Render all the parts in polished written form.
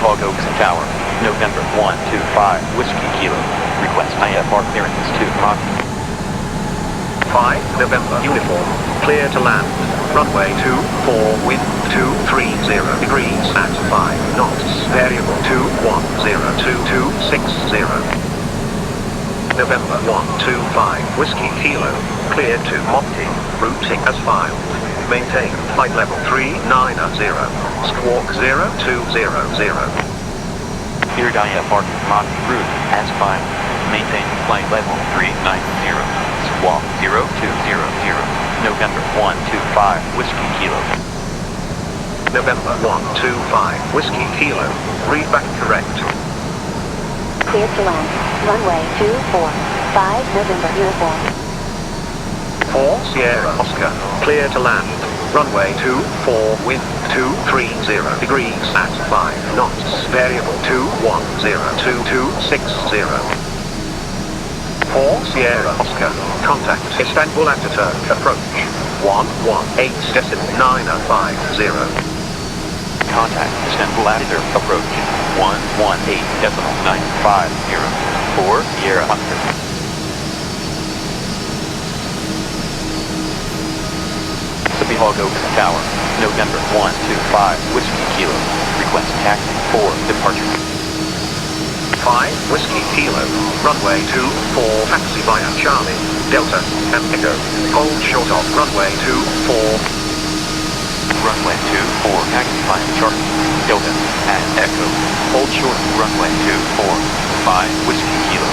Sabiha Gokcen Tower, November 125, Whiskey Kilo. Request IFR clearance to Mach 5 November uniform, clear to land. Runway 24, wind 230 degrees at 5 knots, variable 2102260. November 125, Whiskey Kilo, clear to Mopti, routing as filed. Maintain flight level 390, squawk 0200. Cleared IFR Mach route as filed. Maintain flight level 390, squawk 0200. November 125, Whiskey Kilo. November 125, Whiskey Kilo, read back correct. Cleared to land. Runway 24, 5 November uniform. 4 Sierra Oscar, clear to land. Runway 24, wind 230 degrees at 5 knots, variable 2102260. 4 Sierra Oscar, contact Istanbul Ataturk, approach 118.950. Contact Istanbul Ataturk, approach 118.950. 4 Sierra Oscar. Sabiha Gokcen Tower, November 125, Whiskey Kilo. Request taxi for departure. 5 Whiskey Kilo, runway 24, taxi via Charlie, Delta, and Echo. Hold short of runway 24. Runway 24, taxi via Charlie, Delta, and Echo. Hold short of runway 24, 5 Whiskey Kilo.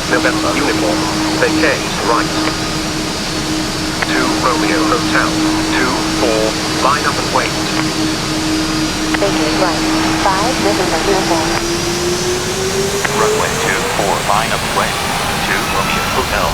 November uniform, vacate right. 2 Romeo Hotel, 24, line up and wait. Vacate right. 5 November uniform. Runway 24, line up and wait. 2 Romeo Hotel.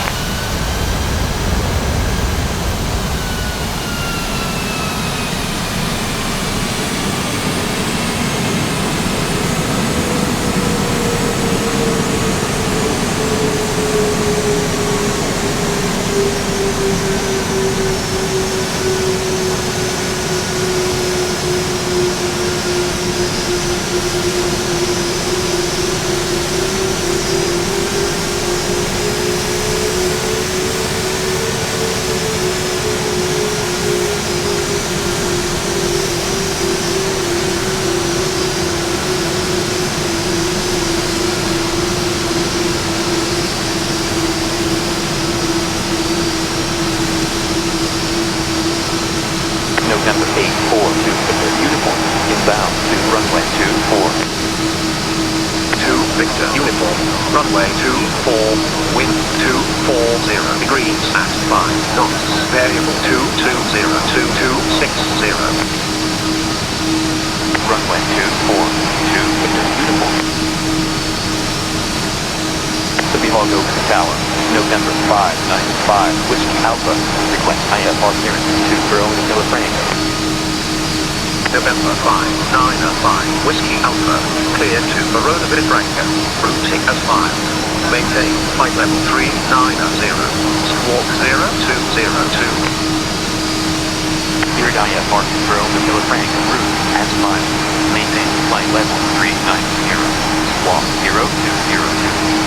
November 8-4 to Victor uniform, inbound to runway 24. 2 Victor uniform, runway 24, wind 240 degrees at 5 knots, variable 2202260. Runway 24, 2 Victor uniform. Sabiha Gokcen Tower, November 595, Whiskey Alpha. Request IFR clearance to Villafranca. November 595, Whiskey Alpha, clear to Verona Villafranca, routing as filed. Maintain flight level 390, squawk 0202. Cleared IFR to Verona Villafranca route as filed. Maintain flight level 390, squawk 0202.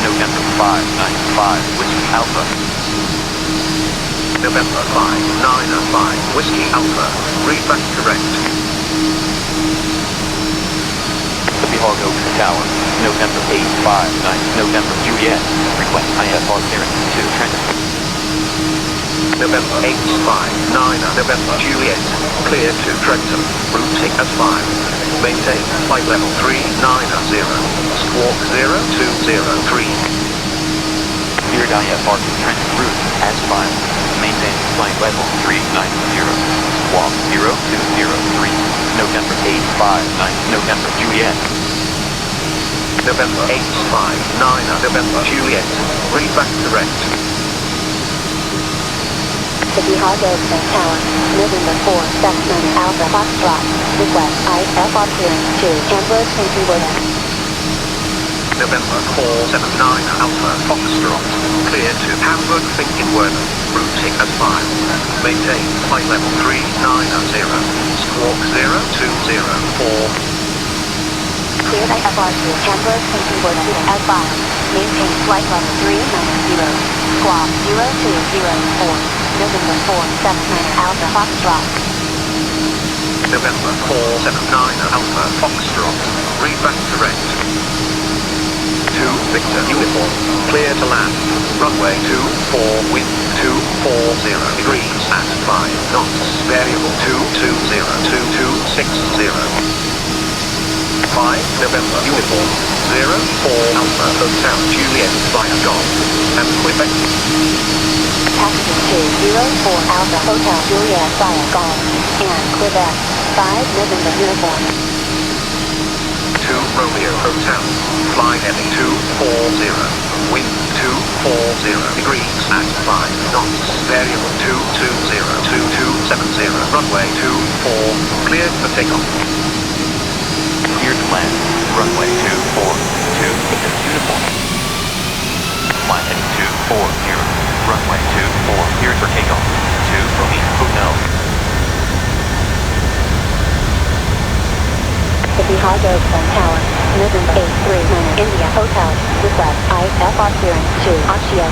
November 595, Whiskey Alpha. November 595, Whiskey Alpha, read back correct. Sabiha Gokcen Tower, November 859, November Juliet. Request IFR clearance to Trenton. November 859, November Juliet, clear to Trenton, routing as filed. Maintain flight level 390, squawk 0203. Cleared IFR to Trenton route as filed. Maintain flight level 390, squawk 0203. November 859, November Juliet. November 859, November Juliet, read back correct. Sabiha Gokcen Tower, November 4, Cessna Alpha Foxtrot. Request IFR clearance to Hamburg St. November 479 Alpha Foxtrot. Clear to Hamburg Finkenwerder. Routing as 5. Maintain flight level 390. Squawk 0204. Cleared IFR to Hamburg Finkenwerder as 5. Maintain flight level 390. Squawk 0204. November 479 Alpha Foxtrot. November 479 Alpha Foxtrot. Read back direct. 2 Victor Uniform. Clear to land. Runway 24, wind 240 degrees at 5 knots. Variable 2202260. 5 November Uniform. 04 Alpha Hotel Juliet via Golf and Quebec. Taxi to 04 Alpha Hotel Juliet via Golf and Quebec. 5 November Uniform. 2 Romeo Hotel. Fly heading 240. Wind 240 degrees at 5 knots. Variable 2202270. Runway 24. Cleared for takeoff. Cleared to land. Runway 24. 2 Victor Uniform. Flight heading 240. Runway 24. Cleared for takeoff. 2 Romeo Hotel. Sabiha Gokcen Tower, November 839 India Hotel, request IFR clearance to Ashio.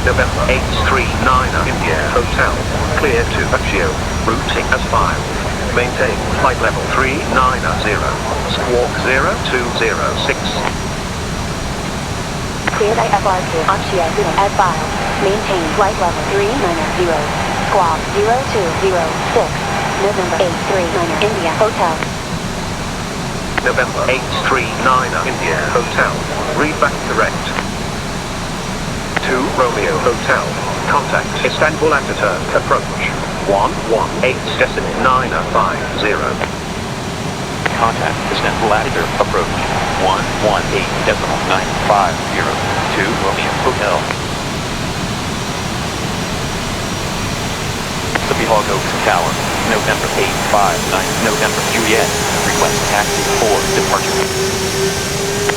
November 839 India Hotel. Clear to Ashio. Routing as 5. Maintain flight level 390. Squawk 0206. Cleared IFR to Ashio as 5. Maintain flight level 390. Squawk 0206. November 839 India Hotel. November 839 India Hotel. Read back direct. 2 Romeo Hotel. Contact Istanbul Ataturk approach. 118.950. Contact Istanbul Ataturk approach. 118.950. 2 Romeo Hotel. Sabiha Gokcen Tower, November 859 November Juliet. Request taxi for departure.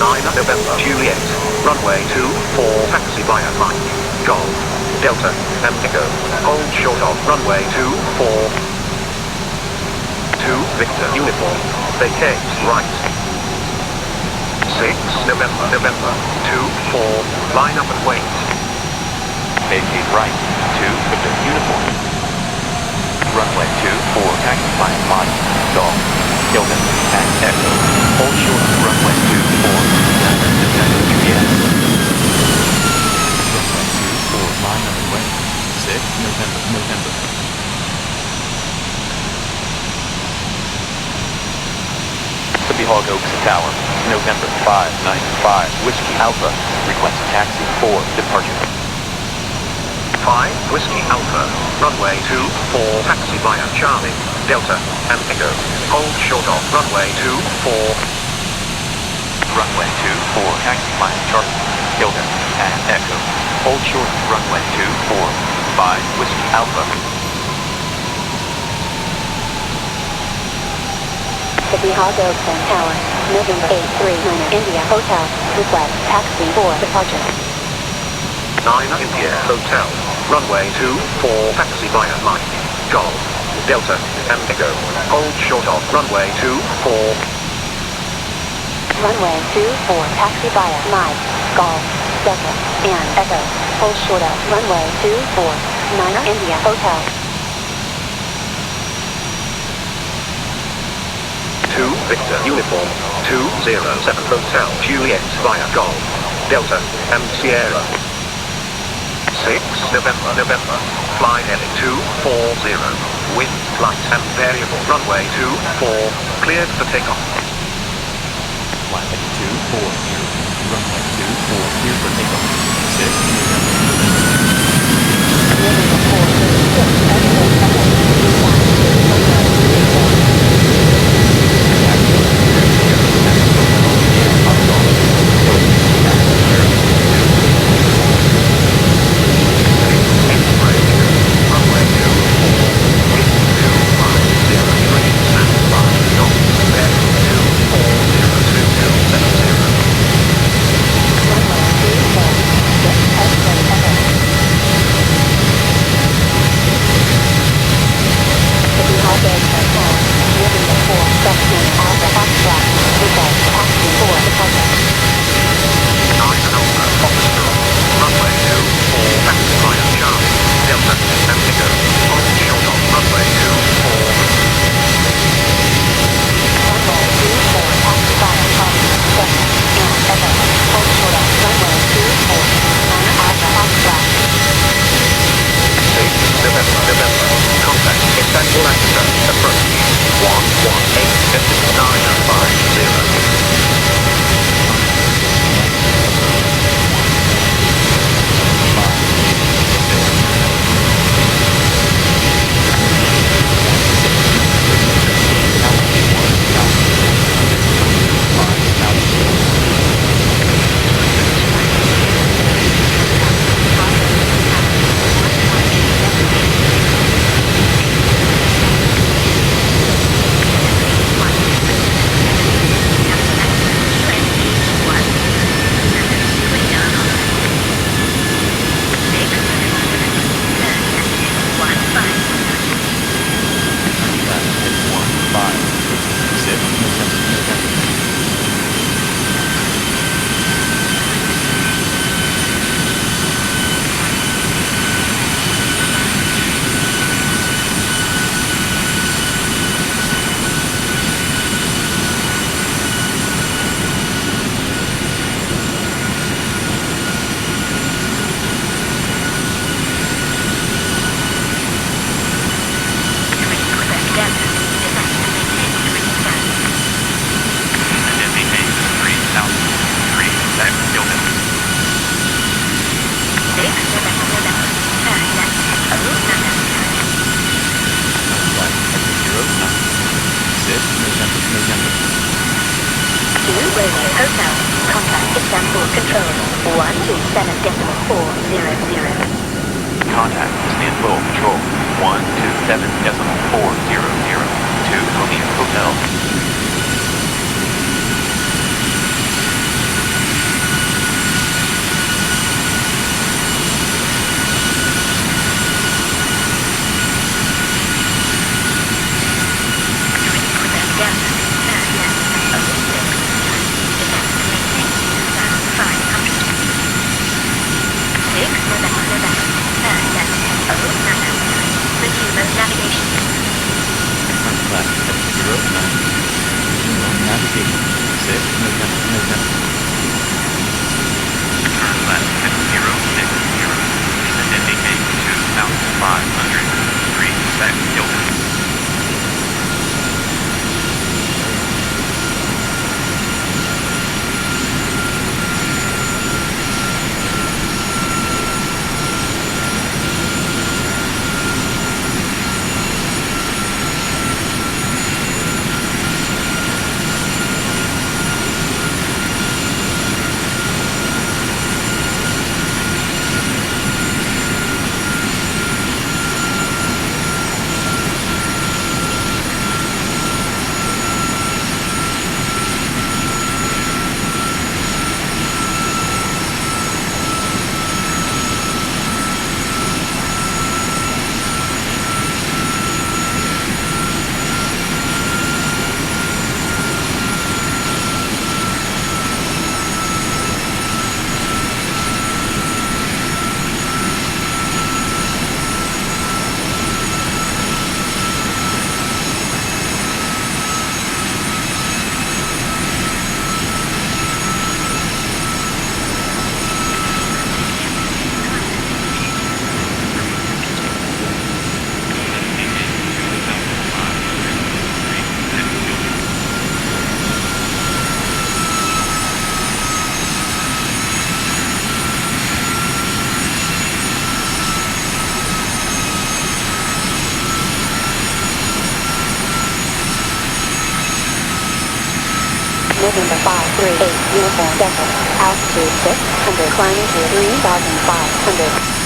9 November Juliet. Runway 24 taxi via Mike. Golf. Delta. And Echo. Hold short of runway 24. 2 Victor Uniform. Vacate right. 6 November 24. Line up and wait. Vacate right. 2 Victor Uniform. Runway 24, taxi by Mike, Golf, Delta, and Echo. Hold short of runway 24, November Juliet. Runway 24, line up and wait. 6 November. Sabiha Gokcen Tower, November 595, Whiskey Alpha. Request taxi for departure. 5 Whiskey Alpha. Runway 24 taxi via Charlie, Delta, and Echo. Hold short of runway 24. Runway 24, taxi by Charlie, Delta, and Echo. Hold short of runway 24. 5 Whiskey Alpha. Sabiha Gokcen Tower, November 839 India Hotel, request taxi for departure. 9 India Hotel. Runway 24 taxi via Mike, Golf, Delta, and Echo. Hold short of runway 24. Runway 24 taxi via Mike, Golf, Delta, and Echo. Hold short of runway 24. 9 India Hotel. 2 Victor Uniform. 207 Hotel Juliet via Golf, Delta, and Sierra. 6 November. Fly heading 240. Wind, light, and variable. Runway 24. Cleared for takeoff. Flight heading 240. Runway 24, cleared for takeoff. 6 Hotel. Contact Istanbul Control. 127.400. Contact Istanbul Control 127.400 to Korean Hotel. Navigation. First class at 09. Navigation 6 November. First class at 060. Descending 2,500. 3 sec Hilton. November 538 Uniform Delta. Altitude 600. Climbing to 3,500.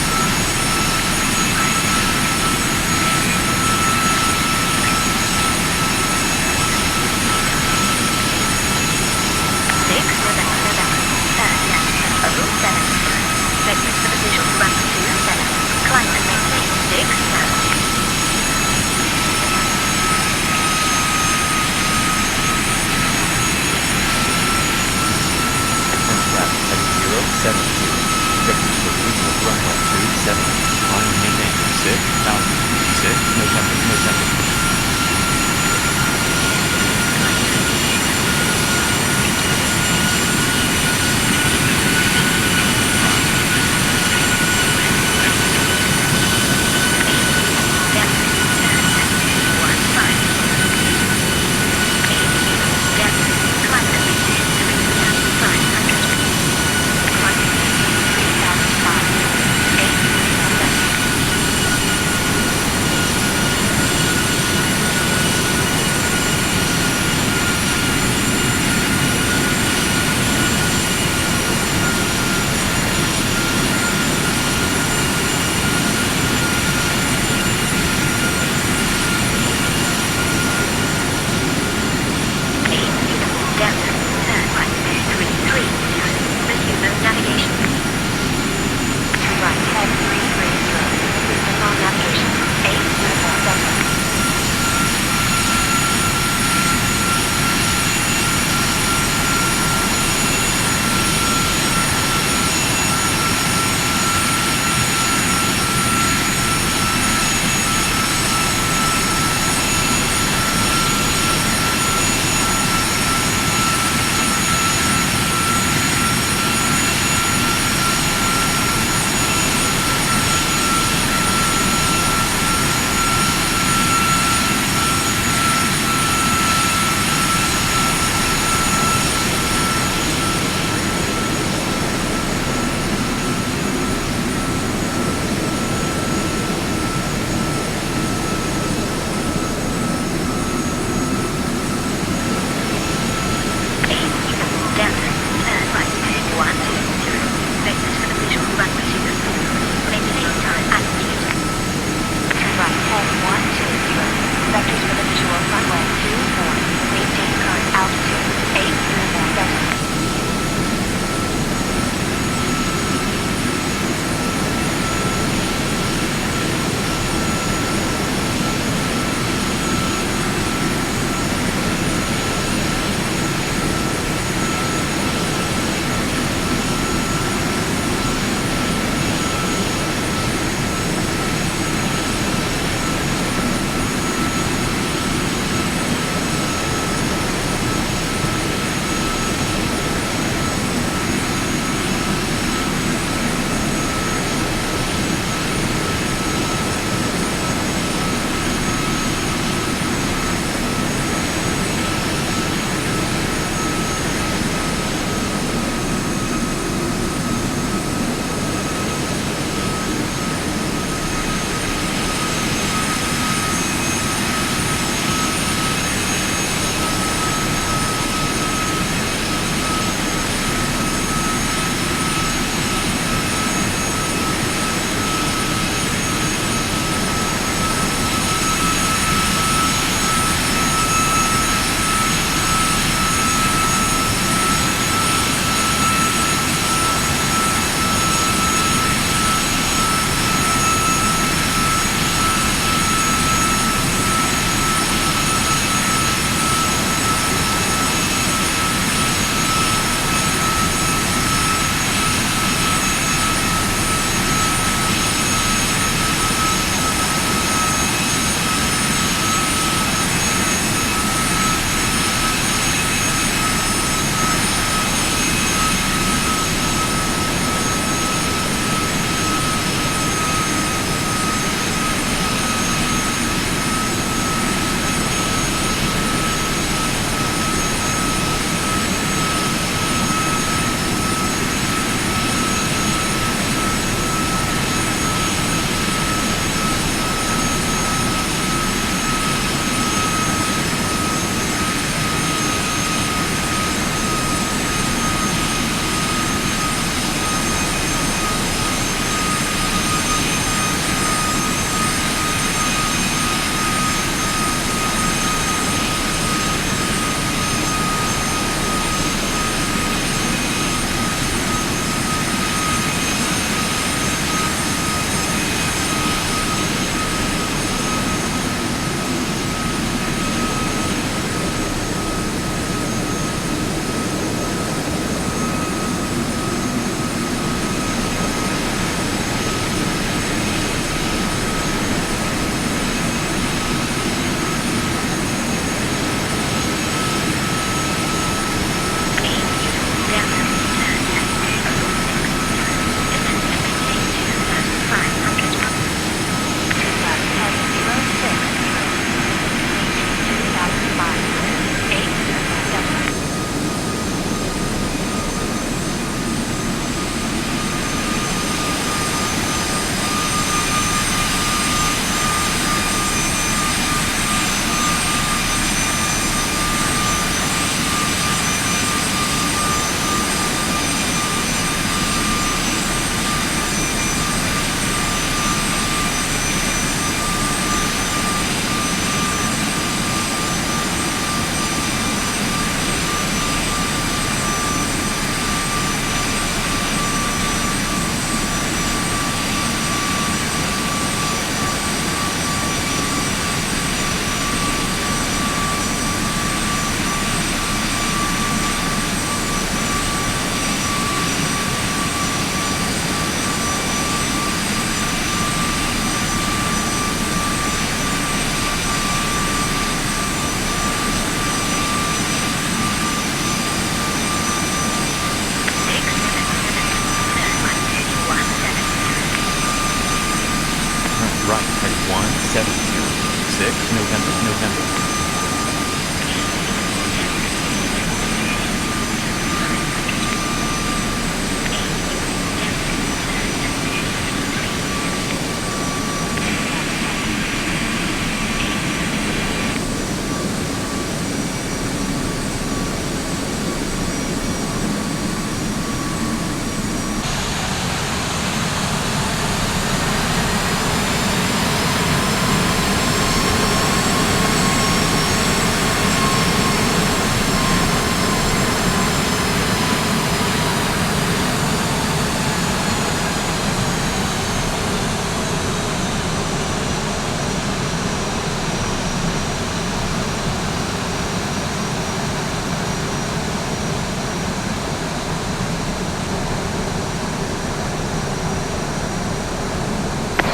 November.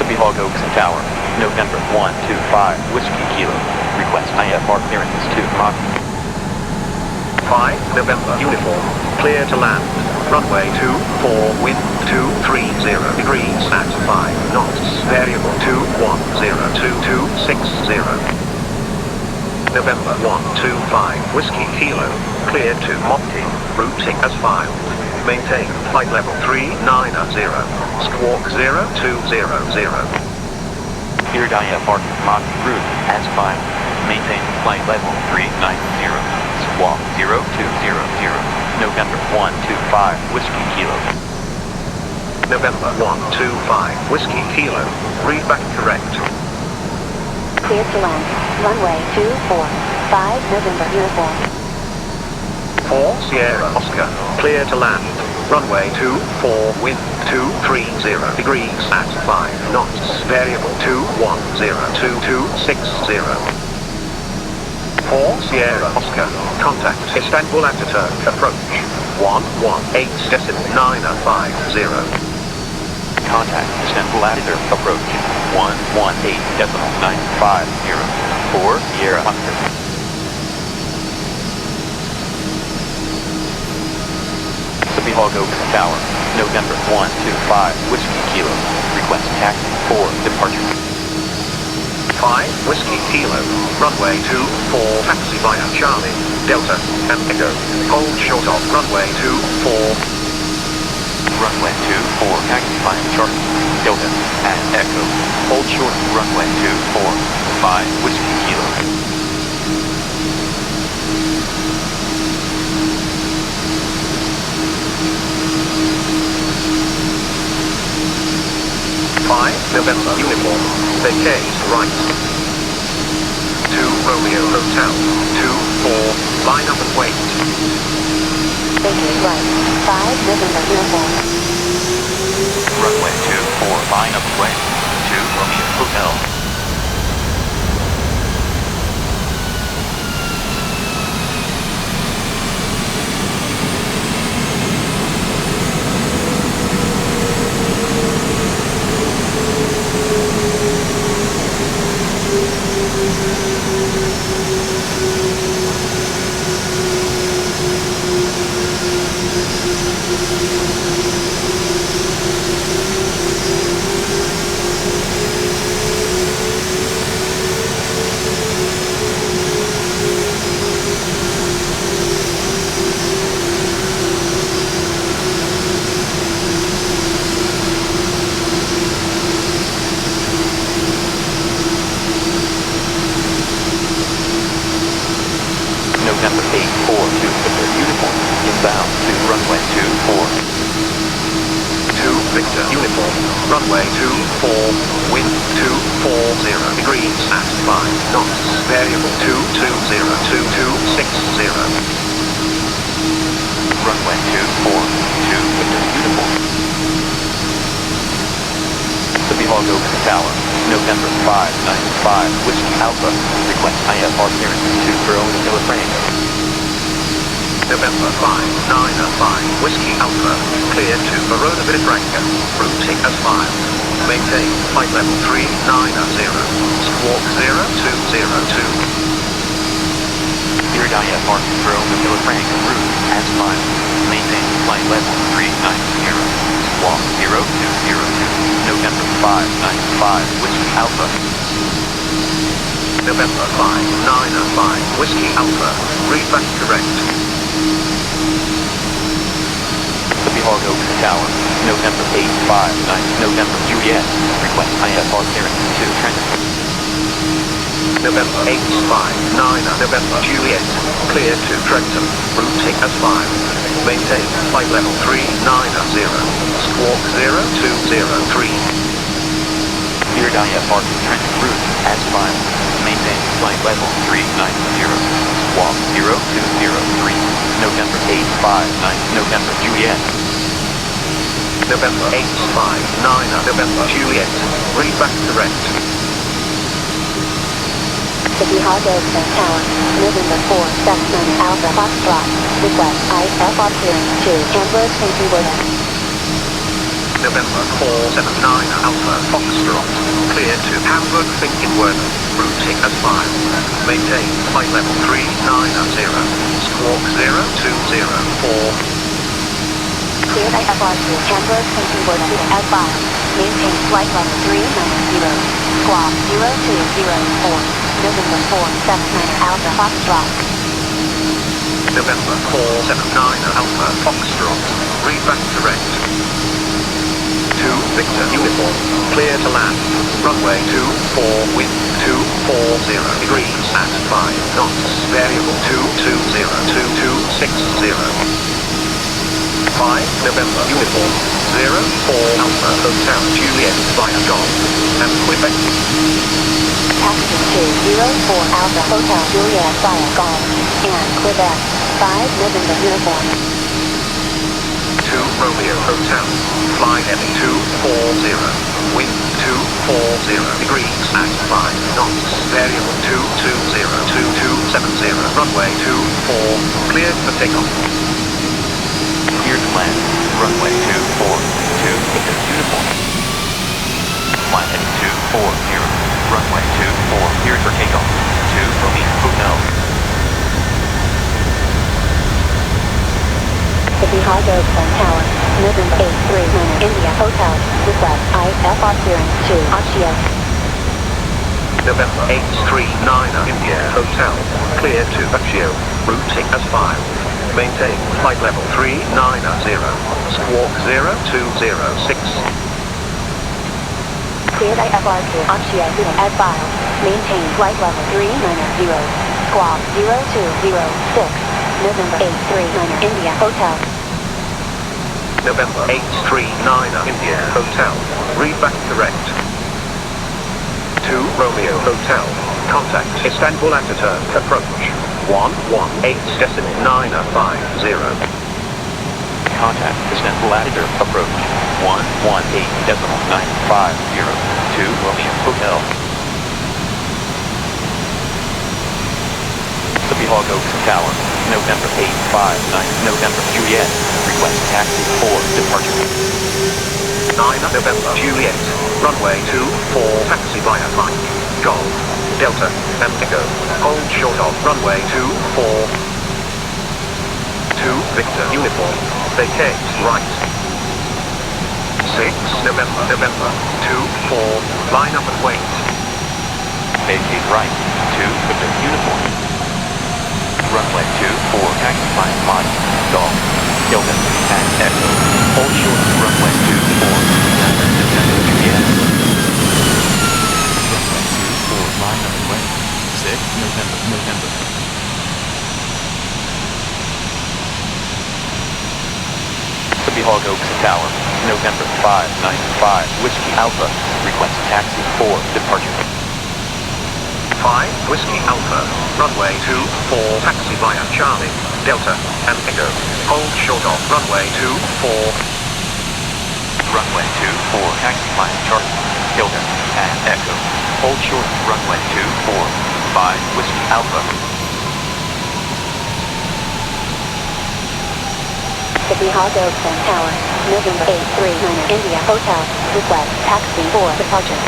Sabiha Gokcen Tower, November 125, Whiskey Kilo. Request IFR clearance to Mach. 5 November uniform, clear to land. Runway 24, wind 230 degrees at 5 knots, variable 2102260. November 125, Whiskey Kilo, clear to Mopti, routing as filed. Maintain flight level 390, squawk 0200. Here IFR Mach route as filed. Maintain flight level 390, squawk 0200. November 125, Whiskey Kilo. November 125, Whiskey Kilo, read back correct. Clear to land. Runway 24. 5 November uniform. 4 Sierra Oscar, clear to land. Runway 24, wind 230 degrees at 5 knots, variable 2102260. 4 Sierra Oscar, contact Istanbul Ataturk, approach 118.950. Contact Istanbul Ataturk, approach 118.950. 4 Sierra Oscar. Sabiha Gokcen Tower, November 125, Whiskey Kilo. Request taxi for departure. 5 Whiskey Kilo, runway 24, taxi via Charlie, Delta, and Echo. Hold short of runway 24. Runway 24, taxi via Charlie, Delta, and Echo. Hold short of runway 24, 5 Whiskey Kilo. November uniform, vacate right. 2 Romeo Hotel, 24, line up and wait. Vacate right. 5 November uniform. Runway 24, line up way. 2 Romeo Hotel. November 842, Victor uniform, inbound to runway 24. 2 Victor uniform, runway 24, wind 240 degrees at 5 knots, variable 2202260. Runway 24, 2 Victor uniform. Sabiha Gokcen Tower, November 595, Whiskey Alpha. Request IFR clearance to Verona Villafranca. November 595, Whiskey Alpha, clear to Verona Villafranca, routing as filed. Maintain flight level 390, squawk 0202. Here IFR Verona Villafranca route as filed. Maintain flight level 390, squawk 0202. November 595, Whiskey Alpha. November 595 Whiskey Alpha. Read back correct. Sabiha Gokcen Tower, November 859, November Juliet. Request IFR clearance to transfer. November 859 November Juliet. Clear to Trenton. Routing as 5. Maintain flight level 390. Squawk 0203. Cleared IFR to Trenton route as 5. Maintain flight level 390. Squawk 0203. November 859, November Juliet. November 859 November Juliet. Read back correct. Sabiha Gokcen Tower, November 479 Alpha Foxtrot. Request IFR clearance to Hamburg St. Petersburg. November 479 Alpha Foxtrot. Clear to Hamburg Finkenwerder. Routing as 5. Maintain flight level 390. Squawk 0204. Cleared IFR to Hamburg St. Petersburg as 5. Maintain flight level 390. Squawk 0204. November 479 Alpha Foxtrot. November 479 Alpha Foxtrot. Read back correct. 2 Victor Uniform. Clear to land. Runway 24 wind 240 degrees at 5 knots. Variable 2202260. 5 November Uniform. 04 Alpha Hotel Juliet via Golf. And Quebec. Taxi to 04 Alpha Hotel Juliet via Golf and Quebec. 5 November Uniform. 2 Romeo Hotel. Fly heading 240. Wind 240 degrees at 5 knots. Variable 2202270. Runway 24. Cleared for takeoff. Cleared to land. Runway 24. 2 Victor Uniform. Flight heading 240. Runway 24. Cleared for takeoff. 2 Romeo Hotel. Sabiha Gokcen Tower, November 839 India Hotel. Request IFR clearance to Achio. November 839 India Hotel. Clear to Achio. Routing as 5. Maintain flight level 390. Squawk 0206. Cleared IFR to Achio at 5. Maintain flight level 390. Squawk 0206. November 839 India Hotel. November 839 India Hotel. Read back correct. 2 Romeo Hotel. Contact Istanbul Ataturk approach. 118.950. Contact Istanbul Ataturk approach. 118.950. 2 Romeo Hotel. Sabiha Gokcen Tower, November 859, November Juliet. Request taxi for departure. 9 November Juliet. Runway 24. Taxi via Mike. Golf. Delta. Indigo. Hold short of runway 24. 2 Victor Uniform. Vacate right. 6 November 24. Line up and wait. Vacate right. 2 Victor Uniform. Runway 24. Taxi via Mike. Golf. Delta. And Echo. Hold short of runway 24. November Juliet. Runway 24. Line up and wait. 6 November. Sabiha Gokcen Tower, November 595, Whiskey Alpha. Request taxi for departure. 5 Whiskey Alpha. Runway 24. Taxi via Charlie. Delta. And Echo. Hold short of runway 24. Runway 24. Taxi via Charlie. Delta. And Echo. Hold short of runway 24. 5 Whiskey Alpha. Sabiha Gokcen Tower, November 839 India Hotel. Request taxi for departure.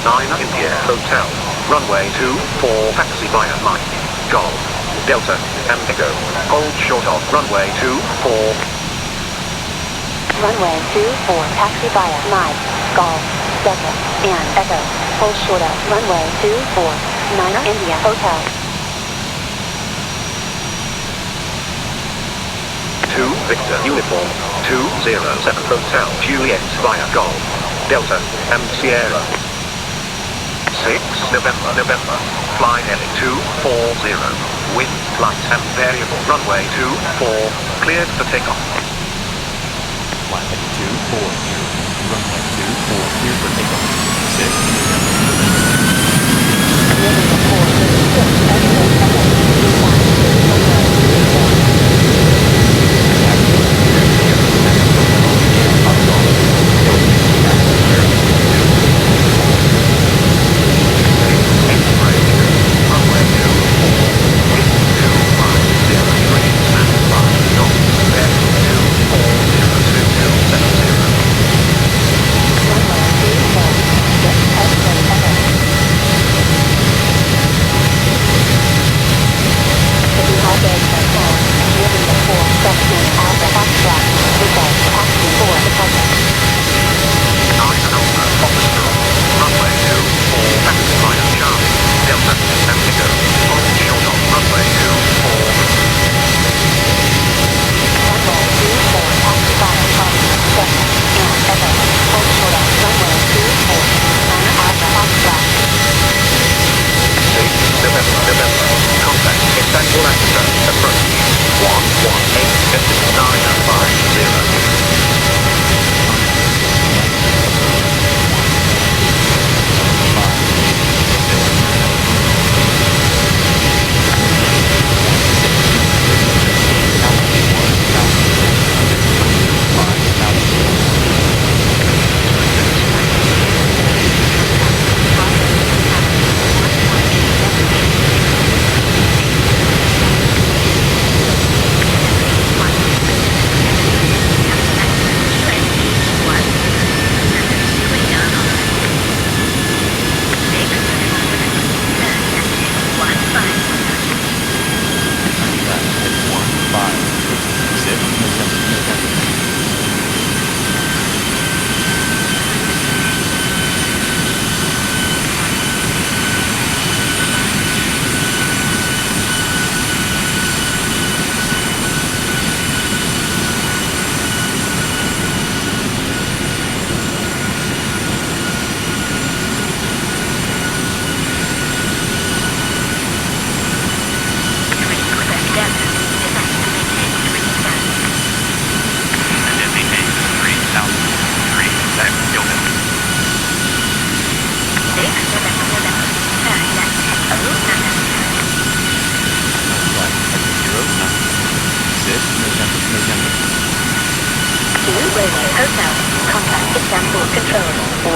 9 India Hotel. Runway 24. Taxi via Mike. Golf. Delta. And Echo. Hold short of runway 24. Runway 24 taxi via Mike. Golf. Delta, and Echo. Hold short of runway 24, India Hotel. 2 Victor Uniform, 207 Hotel Juliet via Golf, Delta, and Sierra. 6 November, flight heading 240, wind, light and variable, runway 24, cleared for takeoff. Flight heading 240, runway 24, cleared for takeoff.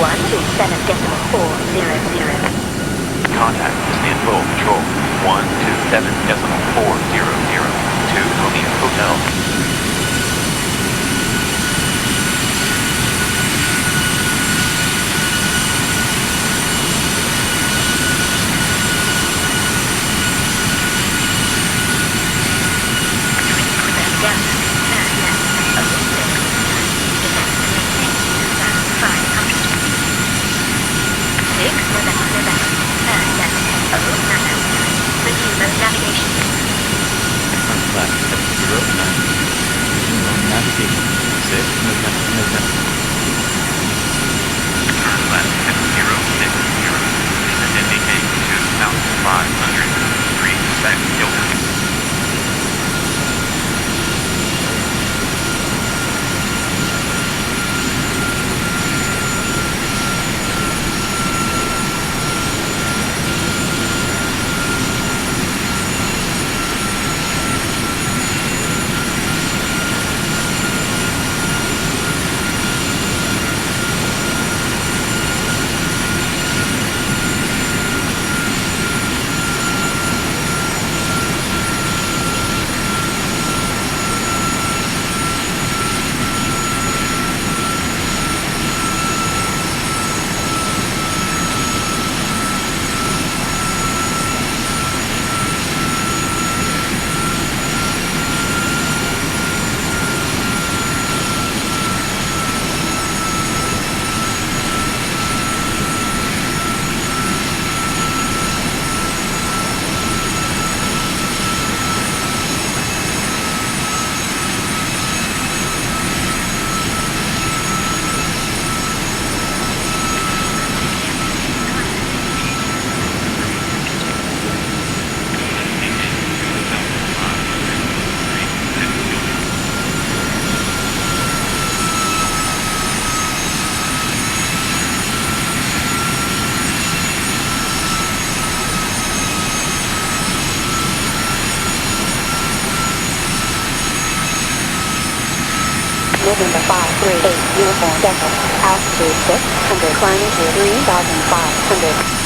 127.400. Contact Istanbul Control 127.400 to Romeo Hotel. November 538 Uniform Delta. Altitude 600, climbing to 3,500.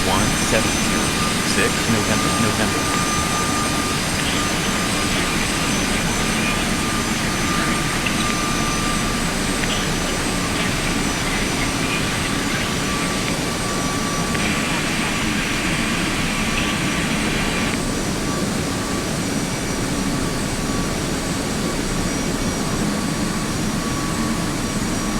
1706 November.